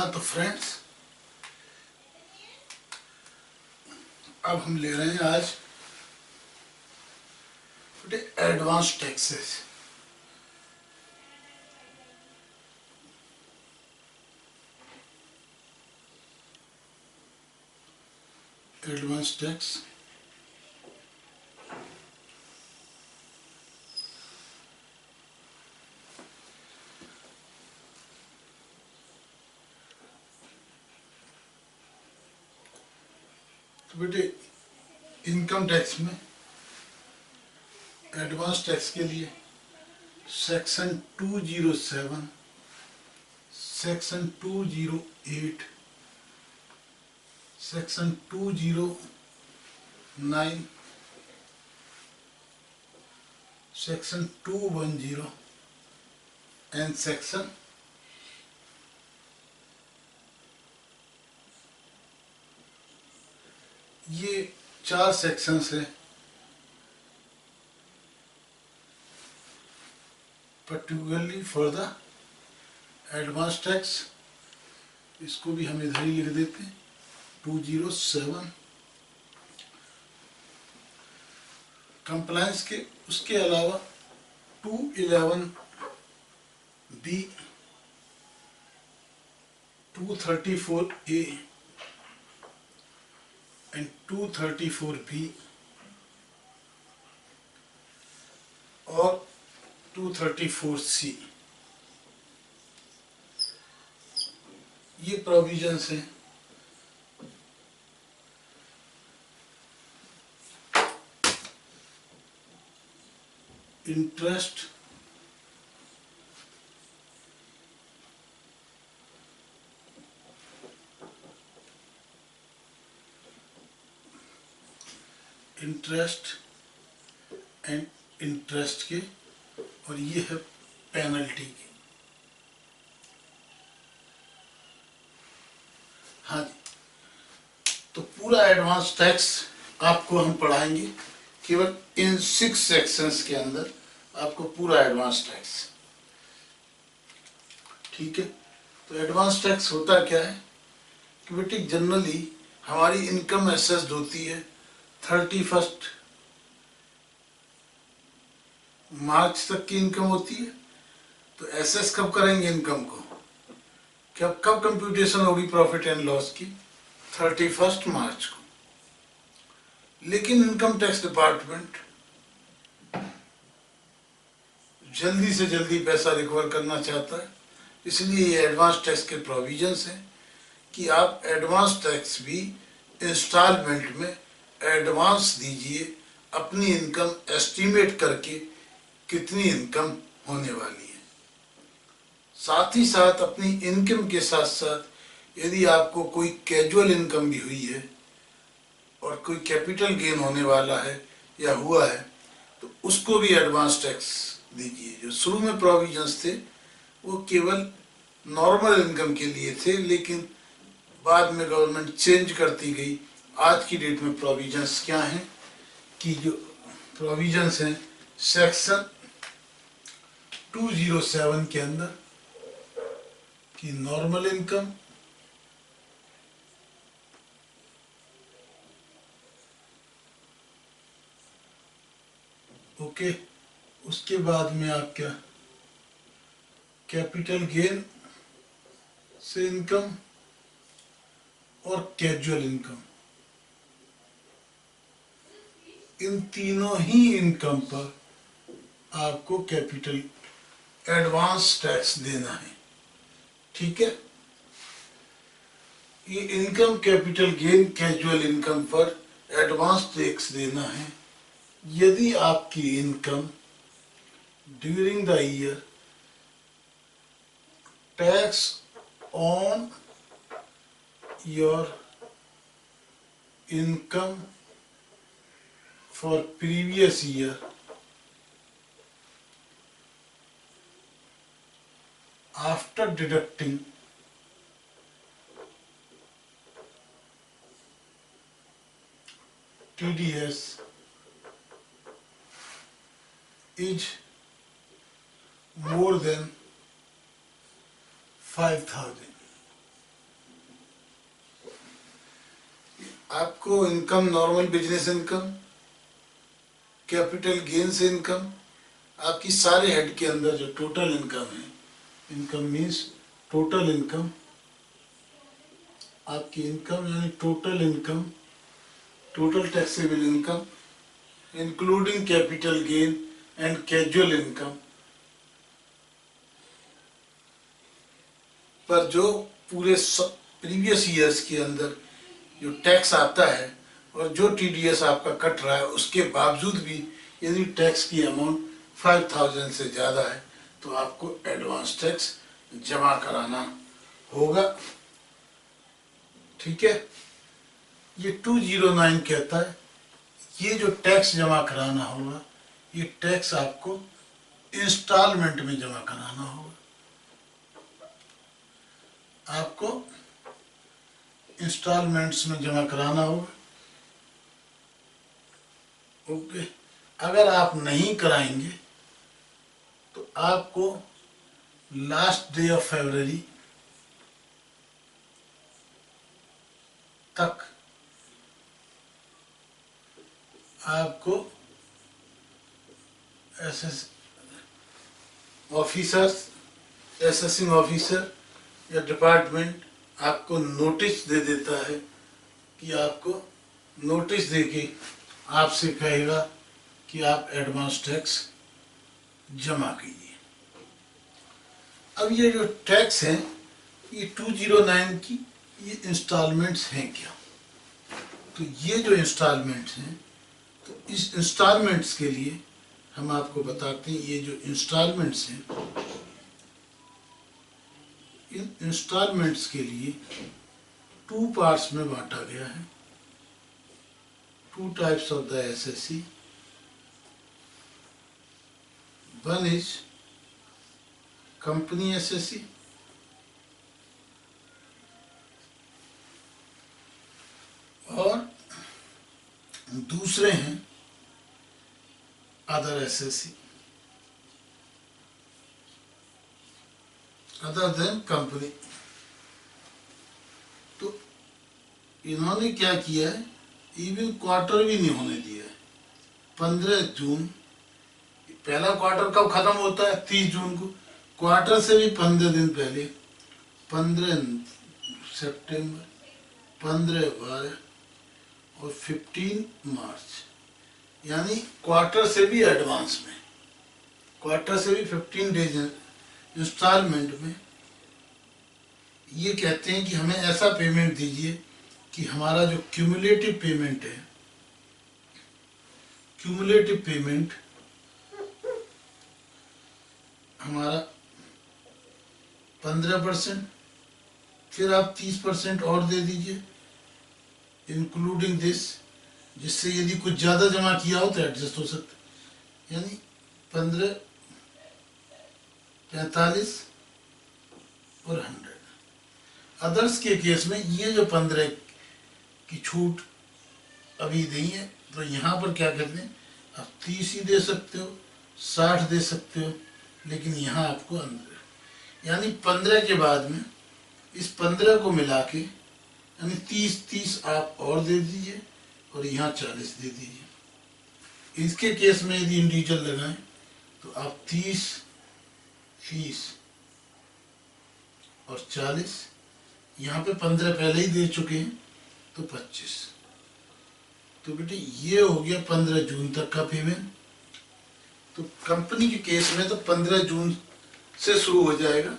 हाँ तो फ्रेंड्स, अब हम ले रहे हैं आज एडवांस टैक्सेस। एडवांस टैक्स तो बेटे इनकम टैक्स में एडवांस टैक्स के लिए section 207, section 208, section 209, section 210 and section ये 4 सेक्शंस हैं particularly for the advance tax. इसको भी हम इधर ही लिख देते हैं 207 कंप्लायंस के। उसके अलावा 211B, 234A एंड 234B और 234C ये प्रोविजंस हैं इंटरेस्ट, एंड इंटरेस्ट के, और ये है पेनल्टी की। हाँ जी, तो पूरा एडवांस टैक्स आपको हम पढ़ाएंगे केवल इन 6 सेक्शंस के अंदर, आपको पूरा एडवांस टैक्स। ठीक है, तो एडवांस टैक्स होता क्या है कि बेटे जनरली हमारी इनकम असेस्ड होती है 31 मार्च तक की इनकम होती है। तो एसेस कब करेंगे इनकम को, कब कंप्यूटेशन होगी प्रॉफिट एंड लॉस की, 31 मार्च को। लेकिन इनकम टैक्स डिपार्टमेंट जल्दी से जल्दी पैसा रिकवर करना चाहता है, इसलिए ये एडवांस टैक्स के प्रोविजंस हैं कि आप एडवांस टैक्स भी इंस्टॉलमेंट में एडवांस दीजिए, अपनी इनकम एस्टिमेट करके कितनी इनकम होने वाली है। साथ ही साथ अपनी इनकम के साथ साथ यदि आपको कोई कैजुअल इनकम भी हुई है और कोई कैपिटल गेन होने वाला है या हुआ है तो उसको भी एडवांस टैक्स दीजिए। जो शुरू में प्रोविजंस थे वो केवल नॉर्मल इनकम के लिए थे, लेकिन बाद में गवर्नमेंट चेंज करती गई। आज की डेट में प्रोविजंस क्या हैं कि जो प्रोविजंस हैं सेक्शन 207 के अंदर कि नॉर्मल इनकम, ओके, उसके बाद में आप क्या कैपिटल गेन से इनकम और कैजुअल इनकम, इन तीनों ही इनकम पर आपको कैपिटल एडवांस टैक्स देना है। ठीक है, ये income, capital gain, casual income पर एडवांस टैक्स देना है यदि आपकी income during the year tax on your income for previous year after deducting TDS is more than 5,000। आपको income, normal business income, capital gain से इनकम, आपकी सारे head के अंदर जो टोटल इनकम है, इनकम मीन्स टोटल इनकम, आपकी income यानी total income, total taxable income including capital gain and casual income, पर जो पूरे प्रीवियस ईयर्स के अंदर जो टैक्स आता है और जो टीडीएस आपका कट रहा है, उसके बावजूद भी यदि टैक्स की अमाउंट 5000 से ज़्यादा है तो आपको एडवांस टैक्स जमा कराना होगा। ठीक है, ये 209 कहता है ये जो टैक्स जमा कराना होगा, ये टैक्स आपको इंस्टॉलमेंट में जमा कराना होगा। आपको इंस्टॉलमेंट्स में जमा कराना होगा। ओके, अगर आप नहीं कराएंगे तो आपको लास्ट डे ऑफ फरवरी तक आपको ऑफिसर्स, असेसिंग ऑफिसर या डिपार्टमेंट आपको नोटिस दे देता है कि आपको नोटिस देके आपसे कहेगा कि आप एडवांस टैक्स जमा कीजिए। अब ये जो टैक्स है, ये 209 की ये इंस्टॉलमेंट्स हैं क्या? तो ये जो इंस्टॉलमेंट्स हैं, तो इस इंस्टॉलमेंट्स के लिए हम आपको बताते हैं, ये जो इंस्टॉलमेंट्स हैं, इन इंस्टॉलमेंट्स के लिए 2 पार्ट्स में बांटा गया है। 2 types of the assessee. One is company SSC और दूसरे हैं other SSC, other than company. तो इन्होंने क्या किया है, इवन क्वार्टर भी नहीं होने दिया है। 15 जून, पहला क्वार्टर कब खत्म होता है? 30 जून को। क्वार्टर से भी 15 दिन पहले, 15 सितंबर, 15 12 और 15 मार्च, यानी क्वार्टर से भी एडवांस में, क्वार्टर से भी 15 डेज इंस्टॉलमेंट में ये कहते हैं कि हमें ऐसा पेमेंट दीजिए कि हमारा जो क्यूमुलेटिव पेमेंट है, क्यूमुलेटिव पेमेंट हमारा 15%, फिर आप 30% और दे दीजिए इंक्लूडिंग दिस, जिससे यदि कुछ ज़्यादा जमा किया हो तो एडजस्ट हो सकता है। यानी 15, 45 और 100। अदर्स के केस में ये जो 15 की छूट अभी दी है, तो यहाँ पर क्या कहते हैं, आप 30 ही दे सकते हो, 60 दे सकते हो, लेकिन यहाँ आपको अंदर, यानी 15 के बाद में इस 15 को मिला के यानी 30 आप और दे दीजिए और यहाँ 40 दे दीजिए। इसके केस में यदि इंडिविजुअल लगाएं तो आप 30, 30 और 40, यहाँ पे 15 पहले ही दे चुके हैं तो 25। तो बेटे ये हो गया 15 जून तक का पेमेंट। तो कंपनी के केस में तो 15 जून से शुरू हो जाएगा।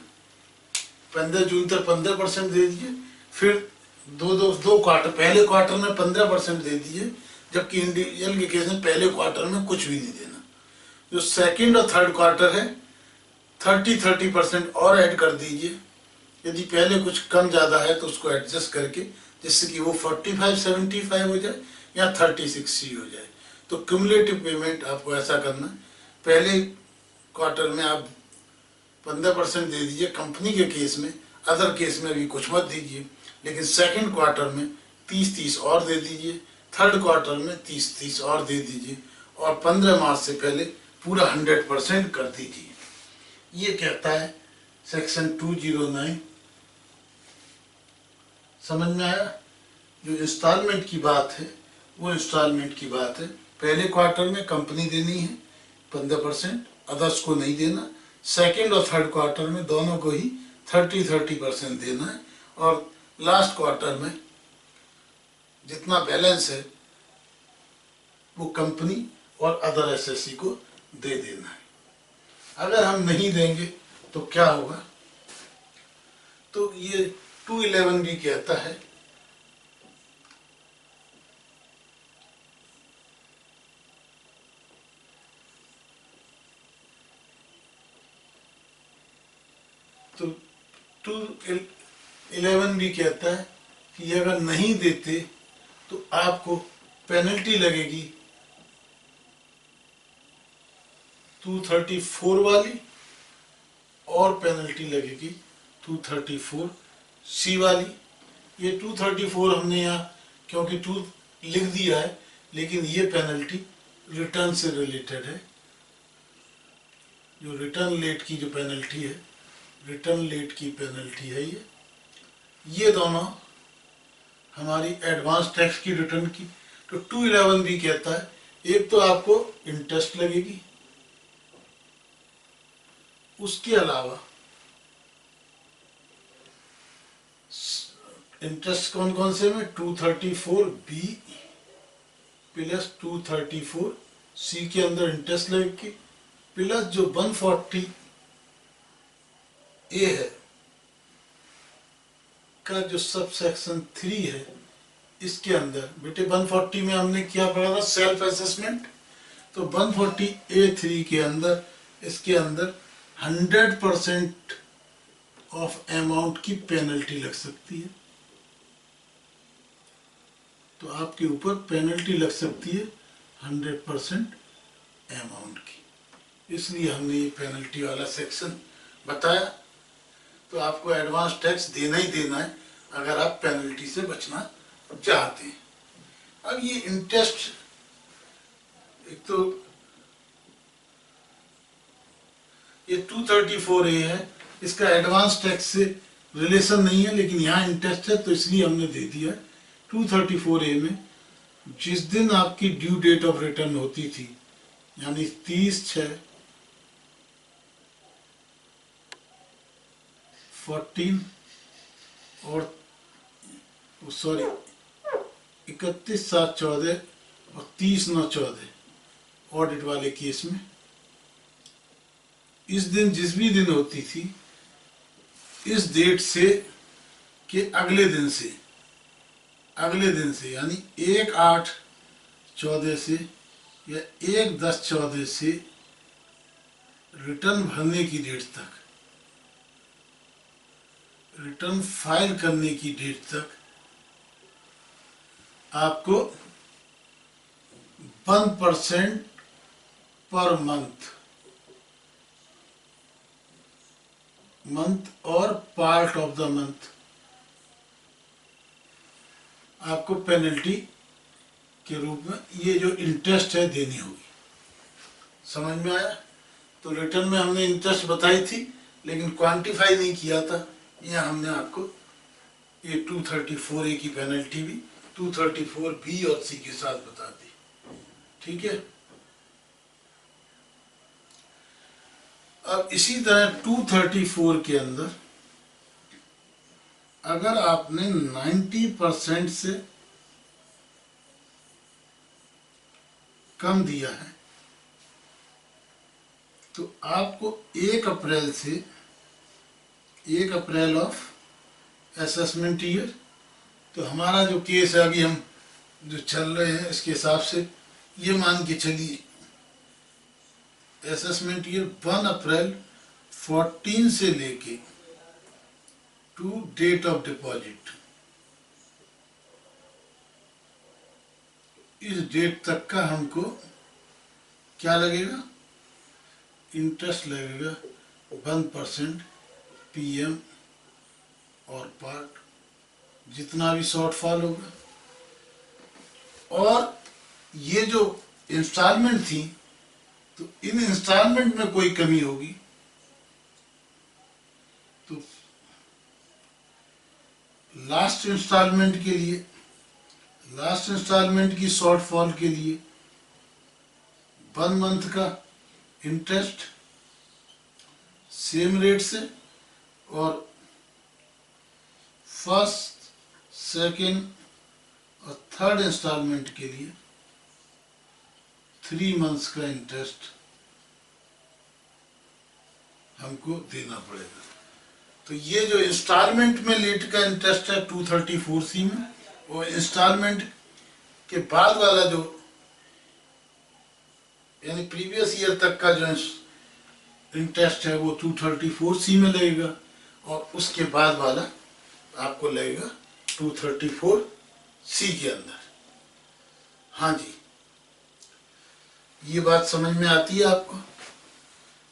15 जून तक 15% दे दीजिए, फिर दो क्वार्टर, पहले क्वार्टर में 15% दे दीजिए, जबकि इंडिविजुअल के केस में पहले क्वार्टर में कुछ भी नहीं देना। जो सेकंड और थर्ड क्वार्टर है 30% और ऐड कर दीजिए। यदि पहले कुछ कम ज़्यादा है तो उसको एडजस्ट करके, जिससे कि वो 45-75 हो जाए या 30-60 हो जाए। तो क्यूमुलेटिव पेमेंट आपको ऐसा करना, पहले क्वार्टर में आप 15% दे दीजिए कंपनी के केस में, अदर केस में भी कुछ मत दीजिए, लेकिन सेकंड क्वार्टर में 30-30 और दे दीजिए, थर्ड क्वार्टर में 30-30 और दे दीजिए, और 15 मार्च से पहले पूरा 100% कर दीजिए। ये कहता है सेक्शन 209। समझ में आया? जो इंस्टॉलमेंट की बात है वो इंस्टॉलमेंट की बात है। पहले क्वार्टर में कंपनी देनी है 15%, अदर्स को नहीं देना। सेकेंड और थर्ड क्वार्टर में दोनों को ही 30% देना है, और लास्ट क्वार्टर में जितना बैलेंस है वो कंपनी और अदर एसएससी को दे देना है। अगर हम नहीं देंगे तो क्या होगा? तो ये 211 भी कहता है तो 211 भी कहता है कि अगर नहीं देते तो आपको पेनल्टी लगेगी 234 वाली, और पेनल्टी लगेगी 234C वाली। ये 234 हमने यहाँ क्योंकि 2 लिख दिया है, लेकिन ये पेनल्टी रिटर्न से रिलेटेड है। जो रिटर्न लेट की जो पेनल्टी है, रिटर्न लेट की पेनल्टी है ये दोनों हमारी एडवांस टैक्स की रिटर्न की। तो 211 भी कहता है एक तो आपको इंटरेस्ट लगेगी, उसके अलावा इंटरेस्ट कौन कौन से में 234B प्लस 234C के अंदर इंटरेस्ट लगेगी, प्लस जो 140A है का जो सब सेक्शन 3 है, इसके अंदर बेटे 140 में हमने क्या पढ़ा था? Self assessment. तो 140A3 के अंदर इसके अंदर 100% ऑफ अमाउंट की पेनल्टी लग सकती है। तो आपके ऊपर पेनल्टी लग सकती है 100% अमाउंट की, इसलिए हमने ये पेनल्टी वाला सेक्शन बताया। तो आपको एडवांस टैक्स देना ही देना है अगर आप पेनल्टी से बचना चाहते हैं। अब ये इंटरेस्ट, एक तो ये 234A है, इसका एडवांस टैक्स से रिलेशन नहीं है, लेकिन यहाँ इंटरेस्ट है तो इसलिए हमने दे दिया। 234A में जिस दिन आपकी ड्यू डेट ऑफ रिटर्न होती थी, यानी 30/6/14 और 31/7/14 और 30/9/14 ऑडिट वाले केस में, इस दिन जिस भी दिन होती थी, इस डेट से के अगले दिन से यानी 1/8/14 से या 1/10/14 से रिटर्न भरने की डेट तक, रिटर्न फाइल करने की डेट तक आपको 1% पर मंथ और पार्ट ऑफ द मंथ आपको पेनल्टी के रूप में ये जो इंटरेस्ट है देनी होगी। समझ में आया? तो रिटर्न में हमने इंटरेस्ट बताई थी, लेकिन क्वांटिफाई नहीं किया था। यहाँ हमने आपको ये 234A की पेनल्टी भी 234B और C के साथ बता दी। ठीक है। अब इसी तरह 234 के अंदर अगर आपने 90% से कम दिया है तो आपको 1 अप्रैल ऑफ असेसमेंट ईयर, तो हमारा जो केस है अभी हम जो चल रहे हैं इसके हिसाब से ये मान के चलिए असेसमेंट ईयर 1 अप्रैल 14 से लेके टू डेट ऑफ डिपॉजिट, इस डेट तक का हमको क्या लगेगा? इंटरेस्ट लगेगा 1% PM और पार्ट, जितना भी शॉर्टफॉल होगा। और ये जो इंस्टॉलमेंट थी, तो इन इंस्टॉलमेंट में कोई कमी होगी तो लास्ट इंस्टॉलमेंट के लिए लास्ट इंस्टॉलमेंट की शॉर्टफॉल के लिए 1 मंथ का इंटरेस्ट सेम रेट से, और फर्स्ट, सेकेंड और थर्ड इंस्टॉलमेंट के लिए 3 मंथ्स का इंटरेस्ट हमको देना पड़ेगा। तो ये जो इंस्टॉलमेंट में लेट का इंटरेस्ट है 234C में, वो इंस्टॉलमेंट के बाद वाला जो यानी प्रीवियस ईयर तक का जो इंटरेस्ट है वो 234C में लगेगा, और उसके बाद वाला आपको लगेगा 234C के अंदर। हाँ जी, ये बात समझ में आती है आपको,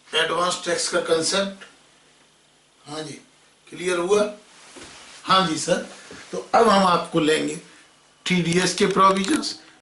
एडवांस टैक्स का कंसेप्ट? हाँ जी, क्लियर हुआ? हाँ जी सर। तो अब हम आपको लेंगे TDS के प्रोविजंस,